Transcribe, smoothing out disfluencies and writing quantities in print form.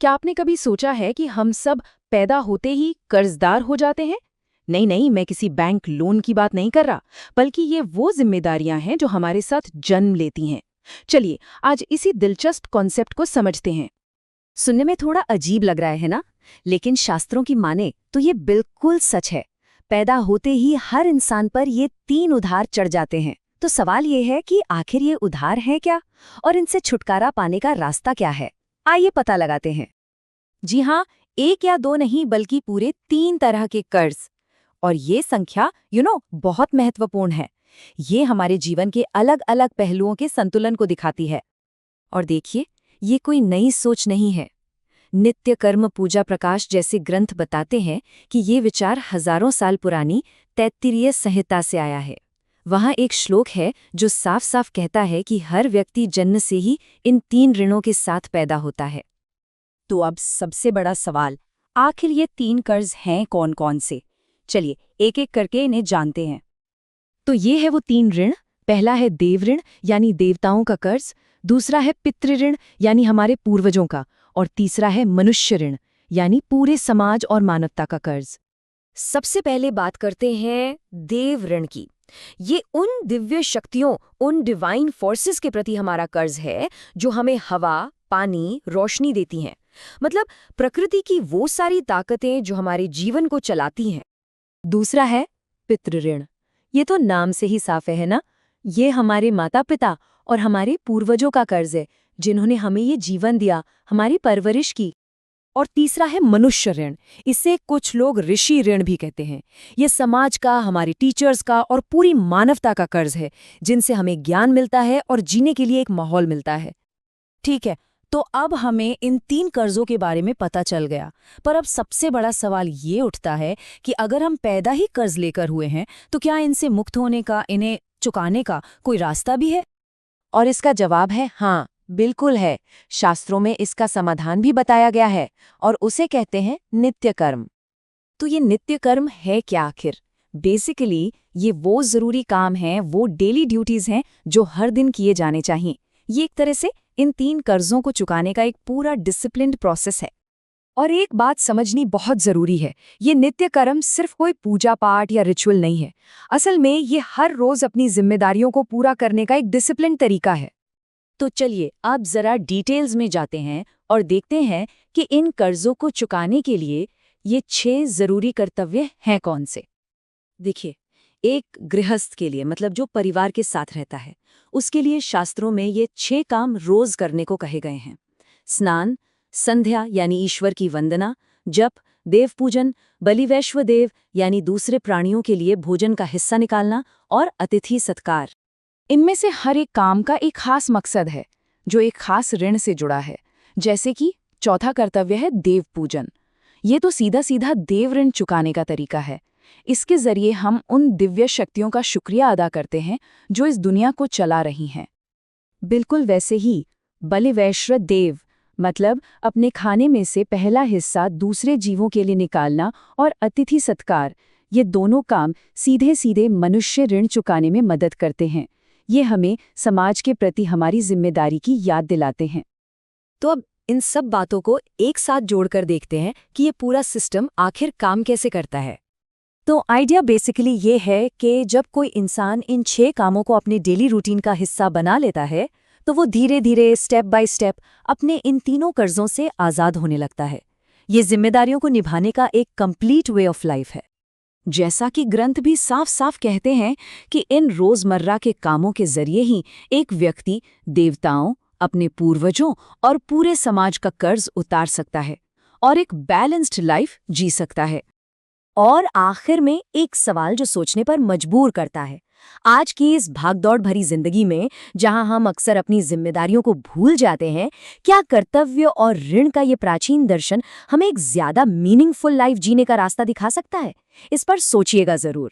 क्या आपने कभी सोचा है कि हम सब पैदा होते ही कर्जदार हो जाते हैं? नहीं नहीं, मैं किसी बैंक लोन की बात नहीं कर रहा, बल्कि ये वो जिम्मेदारियां हैं जो हमारे साथ जन्म लेती हैं। चलिए आज इसी दिलचस्प कॉन्सेप्ट को समझते हैं। सुनने में थोड़ा अजीब लग रहा है ना, लेकिन शास्त्रों की माने तो ये बिल्कुल सच है। पैदा होते ही हर इंसान पर ये 3 उधार चढ़ जाते हैं। तो सवाल ये है कि आखिर ये उधार हैं क्या, और इनसे छुटकारा पाने का रास्ता क्या है? आइए पता लगाते हैं। जी हाँ, एक या दो नहीं बल्कि पूरे 3 तरह के कर्ज। और ये संख्या बहुत महत्वपूर्ण है। ये हमारे जीवन के अलग अलग पहलुओं के संतुलन को दिखाती है। और देखिए, ये कोई नई सोच नहीं है। नित्य कर्म पूजा प्रकाश जैसे ग्रंथ बताते हैं कि ये विचार हजारों साल पुरानी तैत्तिरीय संहिता से आया है। वहाँ एक श्लोक है जो साफ साफ कहता है कि हर व्यक्ति जन्म से ही इन 3 ऋणों के साथ पैदा होता है। तो अब सबसे बड़ा सवाल, आखिर ये 3 कर्ज हैं कौन कौन से? चलिए एक एक करके इन्हें जानते हैं। तो ये है वो 3 ऋण। पहला है देव ऋण यानी देवताओं का कर्ज, दूसरा है पितृ ऋण यानी हमारे पूर्वजों का, और तीसरा है मनुष्य ऋण यानी पूरे समाज और मानवता का कर्ज। सबसे पहले बात करते हैं देव ऋण की। ये उन दिव्य शक्तियों, उन डिवाइन फोर्सेस के प्रति हमारा कर्ज है जो हमें हवा, पानी, रोशनी देती हैं। मतलब प्रकृति की वो सारी ताकतें जो हमारे जीवन को चलाती हैं। दूसरा है पितृ ऋण। ये तो नाम से ही साफ है ना। ये हमारे माता पिता और हमारे पूर्वजों का कर्ज है, जिन्होंने हमें ये जीवन दिया, हमारी परवरिश की। और तीसरा है मनुष्य ऋण। इसे कुछ लोग ऋषि ऋण भी कहते हैं। ये समाज का, हमारे टीचर्स का और पूरी मानवता का कर्ज है, जिनसे हमें ज्ञान मिलता है और जीने के लिए एक माहौल मिलता है। ठीक है, तो अब हमें इन 3 कर्जों के बारे में पता चल गया। पर अब सबसे बड़ा सवाल ये उठता है कि अगर हम पैदा ही कर्ज लेकर हुए हैं, तो क्या इनसे मुक्त होने का, इन्हें चुकाने का कोई रास्ता भी है? और इसका जवाब है हाँ, बिल्कुल है। शास्त्रों में इसका समाधान भी बताया गया है, और उसे कहते हैं नित्य कर्म। तो ये नित्य कर्म है क्या आखिर? बेसिकली ये वो जरूरी काम हैं, वो डेली ड्यूटीज हैं जो हर दिन किए जाने चाहिए। ये एक तरह से इन 3 कर्जों को चुकाने का एक पूरा डिसिप्लिन्ड प्रोसेस है। और एक बात समझनी बहुत जरूरी है, ये नित्य कर्म सिर्फ कोई पूजा पाठ या रिचुअल नहीं है। असल में ये हर रोज अपनी जिम्मेदारियों को पूरा करने का एक डिसिप्लिन्ड तरीका है। तो चलिए अब जरा डिटेल्स में जाते हैं और देखते हैं कि इन कर्जों को चुकाने के लिए ये 6 जरूरी कर्तव्य हैं कौन से। देखिए, एक गृहस्थ के लिए, मतलब जो परिवार के साथ रहता है, उसके लिए शास्त्रों में ये 6 काम रोज करने को कहे गए हैं। स्नान, संध्या यानी ईश्वर की वंदना, जप, देव पूजन, बलिवैश्व देव यानी दूसरे प्राणियों के लिए भोजन का हिस्सा निकालना, और अतिथि सत्कार। इनमें से हर एक काम का एक खास मकसद है जो एक खास ऋण से जुड़ा है। जैसे कि चौथा कर्तव्य है देव पूजन। ये तो सीधा सीधा देव ऋण चुकाने का तरीका है। इसके जरिए हम उन दिव्य शक्तियों का शुक्रिया अदा करते हैं जो इस दुनिया को चला रही हैं। बिल्कुल वैसे ही बलिवैश्व देव, मतलब अपने खाने में से पहला हिस्सा दूसरे जीवों के लिए निकालना, और अतिथि सत्कार, ये दोनों काम सीधे सीधे मनुष्य ऋण चुकाने में मदद करते हैं। ये हमें समाज के प्रति हमारी जिम्मेदारी की याद दिलाते हैं। तो अब इन सब बातों को एक साथ जोड़कर देखते हैं कि ये पूरा सिस्टम आखिर काम कैसे करता है। तो आइडिया बेसिकली ये है कि जब कोई इंसान इन 6 कामों को अपने डेली रूटीन का हिस्सा बना लेता है, तो वो धीरे धीरे स्टेप बाय स्टेप अपने इन तीनों कर्जों से आज़ाद होने लगता है। ये जिम्मेदारियों को निभाने का एक कंप्लीट वे ऑफ लाइफ है। जैसा कि ग्रंथ भी साफ साफ कहते हैं कि इन रोजमर्रा के कामों के जरिए ही एक व्यक्ति देवताओं, अपने पूर्वजों और पूरे समाज का कर्ज उतार सकता है और एक बैलेंस्ड लाइफ जी सकता है। और आखिर में एक सवाल जो सोचने पर मजबूर करता है। आज की इस भागदौड़ भरी जिंदगी में, जहां हम अक्सर अपनी जिम्मेदारियों को भूल जाते हैं, क्या कर्तव्य और ऋण का ये प्राचीन दर्शन हमें एक ज्यादा मीनिंगफुल लाइफ जीने का रास्ता दिखा सकता है? इस पर सोचिएगा जरूर।